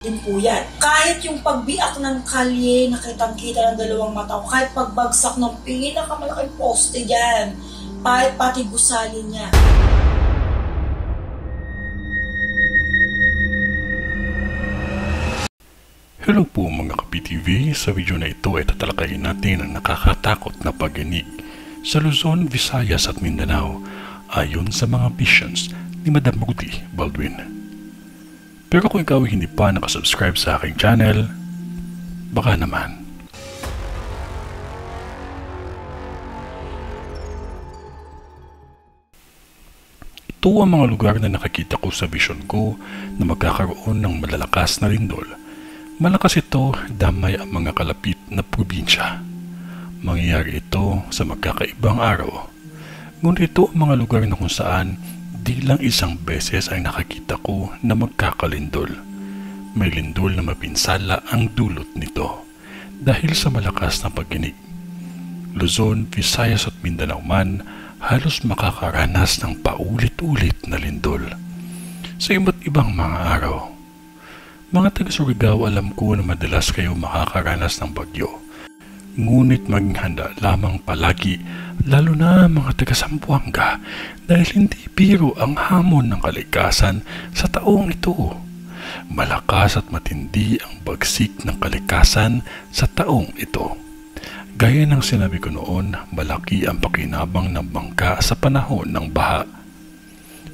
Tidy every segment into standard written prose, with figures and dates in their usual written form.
din po yan. Kahit yung pagbiak ng kalye, nakitang-kita ng dalawang mata ko, kahit pagbagsak ng pinakamalaking poste dyan, pati gusali niya. Hello po mga ka-PTV, sa video na ito ay tatalakayin natin ang nakakatakot na pagyanig sa Luzon, Visayas at Mindanao ayon sa mga visions ni Madam Rudy Baldwin. Pero kung ikaw ay hindi pa nakasubscribe sa aking channel, baka naman. Ito ang mga lugar na nakakita ko sa vision ko na magkakaroon ng malalakas na lindol. Malakas ito, damay ang mga kalapit na probinsya. Mangyayari ito sa magkakaibang araw. Ngunit ito ang mga lugar na kung saan di lang isang beses ay nakakita ko na magkakalindol. May lindol na mapinsala ang dulot nito dahil sa malakas na pagyanig. Luzon, Visayas at Mindanao man halos makakaranas ng paulit-ulit na lindol sa iba't ibang mga araw. Mga taga-Surigao, alam ko na madalas kayo makakaranas ng bagyo. Ngunit maging handa lamang palagi, lalo na mga taga-Zamboanga, dahil hindi biro ang hamon ng kalikasan sa taong ito. Malakas at matindi ang bagsik ng kalikasan sa taong ito. Gaya ng sinabi ko noon, malaki ang pakinabang ng bangka sa panahon ng baha.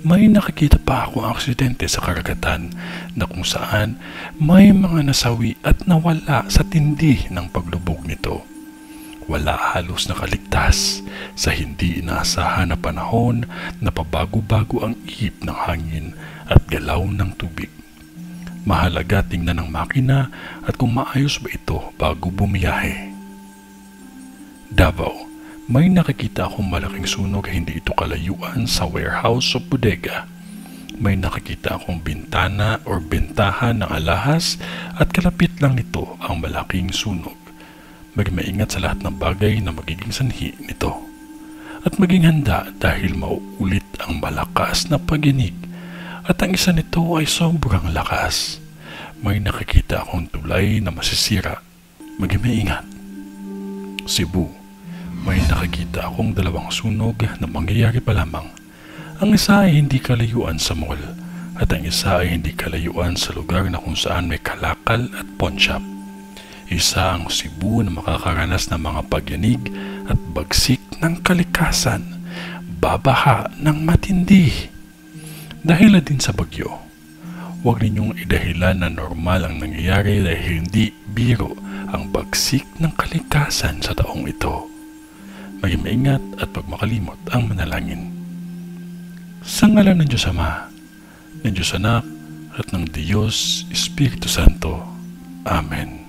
May nakikita pa akong aksidente sa karagatan na kung saan may mga nasawi at nawala sa tindi ng paglubog nito. Wala halos nakaligtas sa hindi inaasahan na panahon na pabago-bago ang ihip ng hangin at galaw ng tubig. Mahalaga tingnan ng makina at kung maayos ba ito bago bumiyahe. Davao. May nakikita akong malaking sunog, hindi ito kalayuan sa warehouse o bodega. May nakikita akong bintana o bentahan ng alahas at kalapit lang nito ang malaking sunog. Maging maingat sa lahat ng bagay na magiging sanhi nito. At maging handa dahil mauulit ang malakas na pagyanig. At ang isa nito ay sobrang lakas. May nakikita akong tulay na masisira. Maging maingat. Cebu. May nakikita akong dalawang sunog na mangyayari pa lamang. Ang isa ay hindi kalayuan sa mall at ang isa ay hindi kalayuan sa lugar na kung saan may kalakal at pawn shop. Isa ang Cebu na makakaranas ng mga pagyanig at bagsik ng kalikasan, babaha ng matindi. Dahil din sa bagyo, huwag ninyong idahilan na normal ang nangyayari dahil hindi biro ang bagsik ng kalikasan sa taong ito. Maging maingat at pagmakalimot ang manalangin. Sa ngalan ng Diyos Ama, ng Diyos Anak, at ng Diyos Espiritu Santo. Amen.